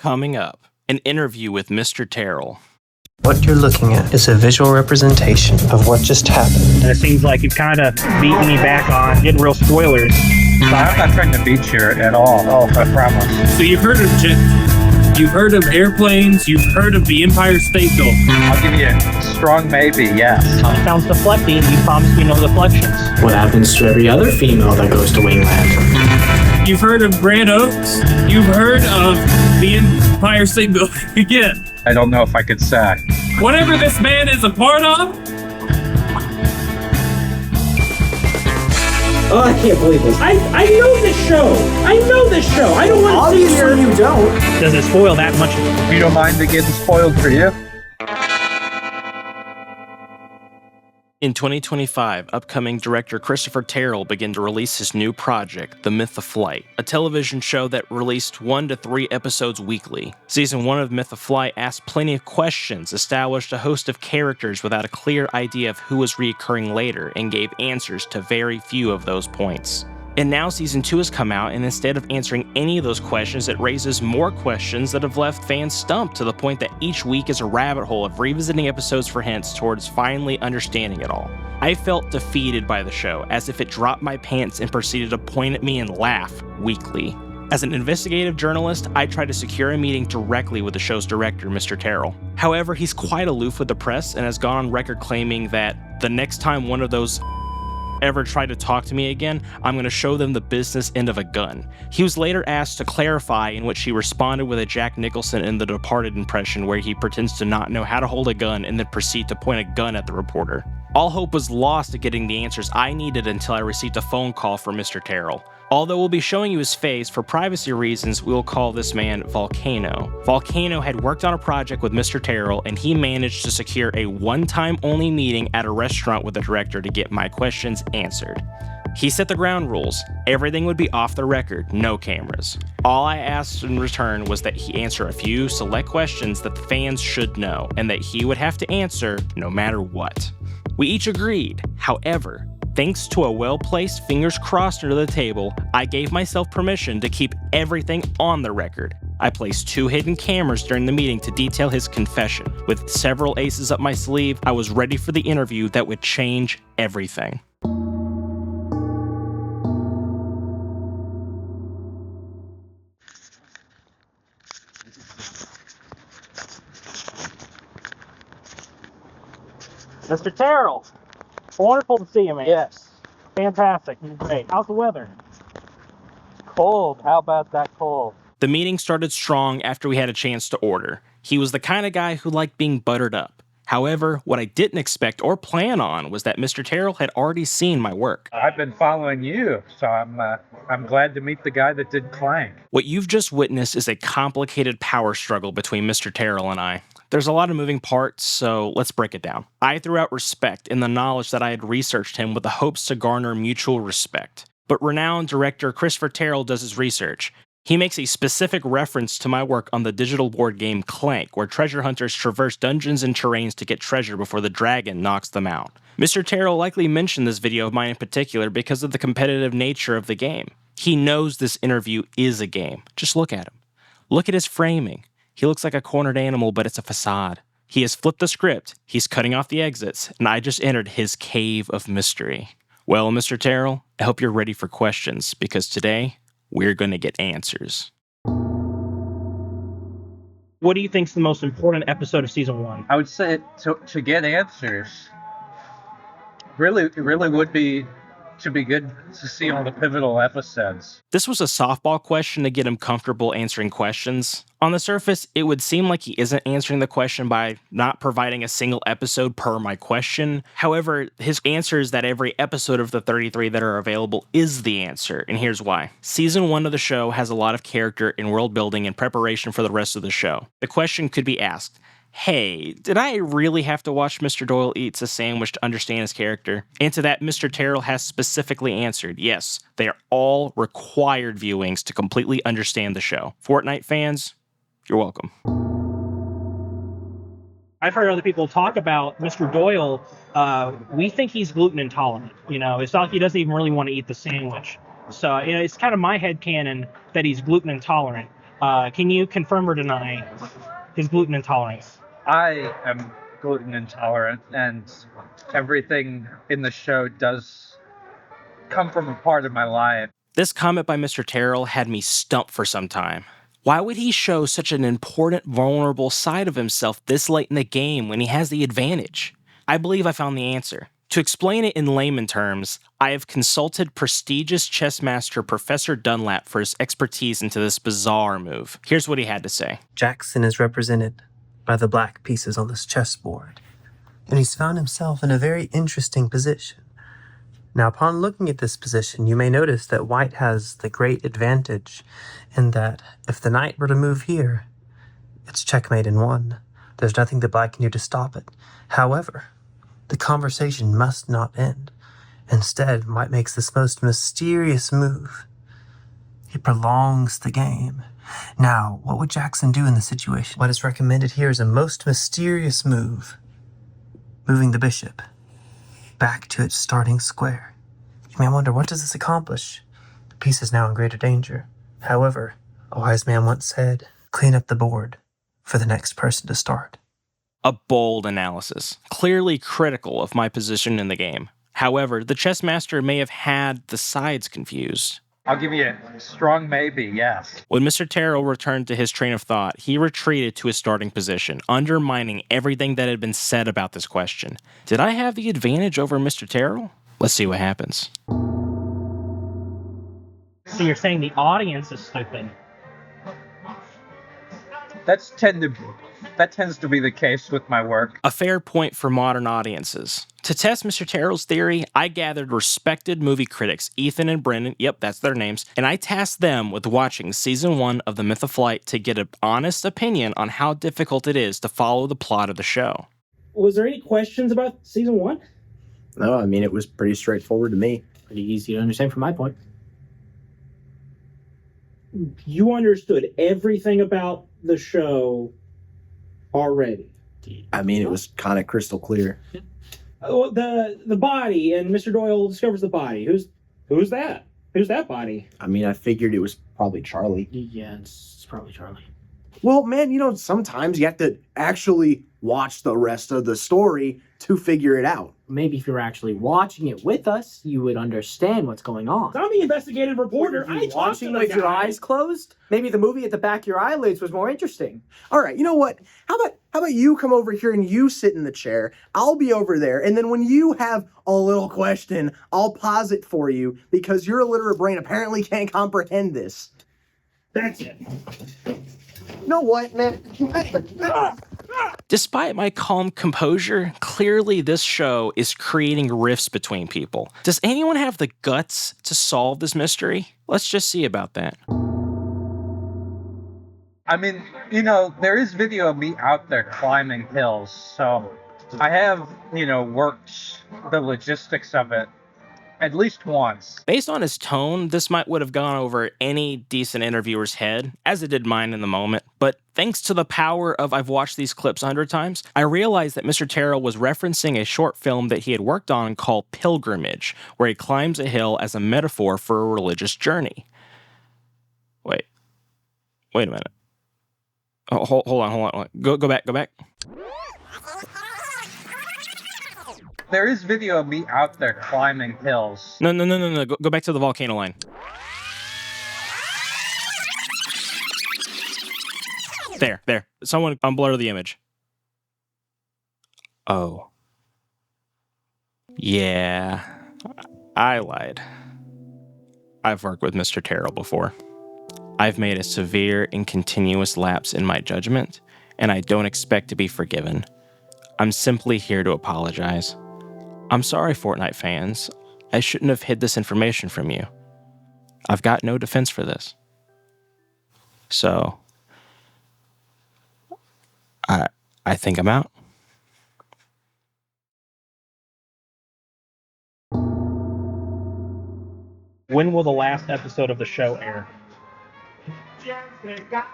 Coming up, an interview with Mr. Terrell. What you're looking at is a visual representation of what just happened. And it seems like you've kind of beaten me back on getting real spoilers. I'm not trying to beat you at all. Oh, I promise. So you've heard of you've heard of airplanes, you've heard of the Empire State Building. I'll give you a strong maybe, yes. Sounds deflecting. You promised me no deflections. What happens to every other female that goes to Wingland? You've heard of Grand Oaks, you've heard of the Empire State Building again. I don't know if I could say. Whatever this man is a part of. Oh, I can't believe this. I know this show. I know this show. I don't want to see Obviously your... you don't. Does it spoil that much? You don't mind it getting spoiled for you? In 2025, upcoming director Christopher Terrell began to release his new project, The Myth of Flight, a television show that released 1 to 3 episodes weekly. Season 1 of Myth of Flight asked plenty of questions, established a host of characters without a clear idea of who was reoccurring later, and gave answers to very few of those points. And now Season 2 has come out, and instead of answering any of those questions, it raises more questions that have left fans stumped to the point that each week is a rabbit hole of revisiting episodes for hints towards finally understanding it all. I felt defeated by the show, as if it dropped my pants and proceeded to point at me and laugh weekly. As an investigative journalist, I tried to secure a meeting directly with the show's director, Mr. Terrell. However, he's quite aloof with the press and has gone on record claiming that the next time one of those ever try to talk to me again, I'm going to show them the business end of a gun. He was later asked to clarify, in which he responded with a Jack Nicholson in The Departed impression where he pretends to not know how to hold a gun and then proceed to point a gun at the reporter. All hope was lost at getting the answers I needed until I received a phone call from Mr. Terrell. Although we'll be showing you his face, for privacy reasons, we will call this man Volcano. Volcano had worked on a project with Mr. Terrell, and he managed to secure a one-time only meeting at a restaurant with the director to get my questions answered. He set the ground rules. Everything would be off the record, no cameras. All I asked in return was that he answer a few select questions that the fans should know, and that he would have to answer no matter what. We each agreed. However, thanks to a well-placed fingers crossed under the table, I gave myself permission to keep everything on the record. I placed 2 hidden cameras during the meeting to detail his confession. With several aces up my sleeve, I was ready for the interview that would change everything. Mr. Terrell, wonderful to see you, man. Yes. Fantastic. Great. How's the weather? Cold. How about that cold? The meeting started strong after we had a chance to order. He was the kind of guy who liked being buttered up. However, what I didn't expect or plan on was that Mr. Terrell had already seen my work. I've been following you, so I'm glad to meet the guy that did Clank. What you've just witnessed is a complicated power struggle between Mr. Terrell and I. There's a lot of moving parts, so let's break it down. I threw out respect in the knowledge that I had researched him with the hopes to garner mutual respect. But renowned director Christopher Terrell does his research. He makes a specific reference to my work on the digital board game Clank, where treasure hunters traverse dungeons and terrains to get treasure before the dragon knocks them out. Mr. Terrell likely mentioned this video of mine in particular because of the competitive nature of the game. He knows this interview is a game. Just look at him. Look at his framing. He looks like a cornered animal, but it's a facade. He has flipped the script, he's cutting off the exits, and I just entered his cave of mystery. Well, Mr. Terrell, I hope you're ready for questions, because today, we're going to get answers. What do you think is the most important episode of Season 1? I would say to get answers, it really would be to be good to see all the pivotal episodes. This was a softball question to get him comfortable answering questions. On the surface, it would seem like he isn't answering the question by not providing a single episode per my question. However, his answer is that every episode of the 33 that are available is the answer, and here's why. Season 1 of the show has a lot of character and world building in preparation for the rest of the show. The question could be asked, hey, did I really have to watch Mr. Doyle eats a sandwich to understand his character? And to that, Mr. Terrell has specifically answered, yes, they are all required viewings to completely understand the show. Fortnite fans, you're welcome. I've heard other people talk about Mr. Doyle. We think he's gluten intolerant. It's not like he doesn't even really want to eat the sandwich. So, it's kind of my headcanon that he's gluten intolerant. Can you confirm or deny his gluten intolerance? I am gluten intolerant, and everything in the show does come from a part of my life. This comment by Mr. Terrell had me stumped for some time. Why would he show such an important, vulnerable side of himself this late in the game when he has the advantage? I believe I found the answer. To explain it in layman terms, I have consulted prestigious chess master Professor Dunlap for his expertise into this bizarre move. Here's what he had to say. Jackson is represented by the black pieces on this chessboard, and he's found himself in a very interesting position. Now, upon looking at this position, you may notice that white has the great advantage in that if the knight were to move here, it's checkmate in one. There's nothing that black can do to stop it. However, the conversation must not end. Instead, white makes this most mysterious move. He prolongs the game. Now, what would Jackson do in this situation? What is recommended here is a most mysterious move. Moving the bishop back to its starting square. You may wonder, what does this accomplish? The piece is now in greater danger. However, a wise man once said, clean up the board for the next person to start. A bold analysis, clearly critical of my position in the game. However, the chess master may have had the sides confused. I'll give you a strong maybe, yes. When Mr. Terrell returned to his train of thought, he retreated to his starting position, undermining everything that had been said about this question. Did I have the advantage over Mr. Terrell? Let's see what happens. So you're saying the audience is stupid? That tends to be the case with my work. A fair point for modern audiences. To test Mr. Terrell's theory, I gathered respected movie critics, Ethan and Brendan, yep, that's their names, and I tasked them with watching season 1 of The Myth of Flight to get an honest opinion on how difficult it is to follow the plot of the show. Was there any questions about season 1? No, I mean, it was pretty straightforward to me. Pretty easy to understand from my point. You understood everything about the show already. I mean, it was kind of crystal clear. Oh, the body, and Mr. Doyle discovers the body. Who's that? Who's that body? I mean, I figured it was probably Charlie. Yeah, it's probably Charlie. Well, man, you know, sometimes you have to actually watch the rest of the story to figure it out. Maybe if you were actually watching it with us, you would understand what's going on. I'm the investigative reporter. I talked to the with your guy. eyes closed? Maybe the movie at the back of your eyelids was more interesting. All right, you know what? How about you come over here and you sit in the chair? I'll be over there, and then when you have a little question, I'll pause it for you because your illiterate brain apparently can't comprehend this. That's it. You know what, man? Despite my calm composure, clearly this show is creating rifts between people. Does anyone have the guts to solve this mystery? Let's just see about that. I mean, you know, there is video of me out there climbing hills, so I have, you know, worked the logistics of it at least once. Based on his tone, this would have gone over any decent interviewer's head, as it did mine in the moment. But thanks to the power of I've watched these clips 100 times, I realized that Mr. Terrell was referencing a short film that he had worked on called Pilgrimage, where he climbs a hill as a metaphor for a religious journey. Wait a minute. Oh, hold on. Go back. There is video of me out there climbing hills. No. Go back to the volcano line. There. Someone unblur the image. Oh. Yeah. I lied. I've worked with Mr. Terrell before. I've made a severe and continuous lapse in my judgment, and I don't expect to be forgiven. I'm simply here to apologize. I'm sorry, Fortnite fans. I shouldn't have hid this information from you. I've got no defense for this. So, I think I'm out. When will the last episode of the show air? Let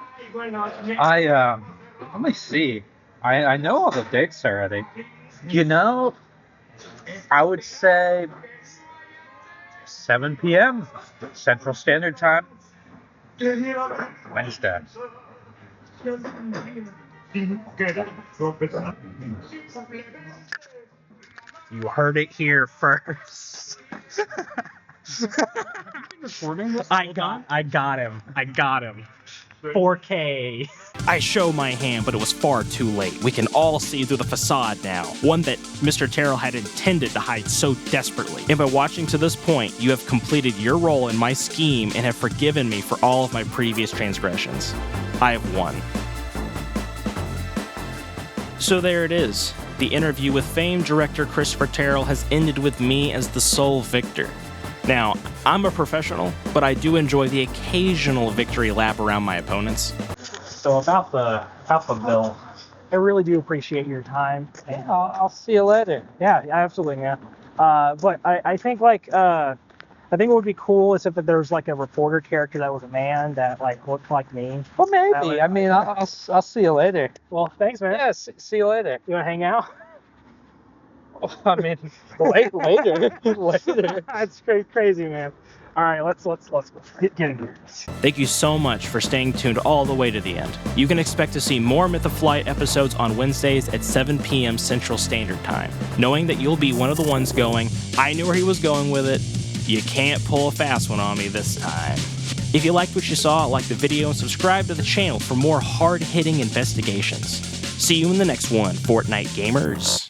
me see. I know all the dates already. You know, I would say 7 p.m. Central Standard Time. Wednesday. You heard it here first. I got him. 4K. I show my hand, but it was far too late. We can all see through the facade now, one that Mr. Terrell had intended to hide so desperately. And by watching to this point, you have completed your role in my scheme and have forgiven me for all of my previous transgressions. I have won. So there it is. The interview with famed director Christopher Terrell has ended with me as the sole victor. Now, I'm a professional, but I do enjoy the occasional victory lap around my opponents. So about the bill, I really do appreciate your time. Yeah, I'll see you later. Yeah, absolutely, man. But I think I think what would be cool is if there's like a reporter character that was a man that like looked like me. Well, maybe. I mean, I'll see you later. Well, thanks, man. Yeah, see you later. You want to hang out? I mean, later. That's crazy, man. All right, let's get into it. Thank you so much for staying tuned all the way to the end. You can expect to see more Myth of Flight episodes on Wednesdays at 7 p.m. Central Standard Time. Knowing that you'll be one of the ones going, I knew where he was going with it, you can't pull a fast one on me this time. If you liked what you saw, like the video and subscribe to the channel for more hard-hitting investigations. See you in the next one, Fortnite gamers.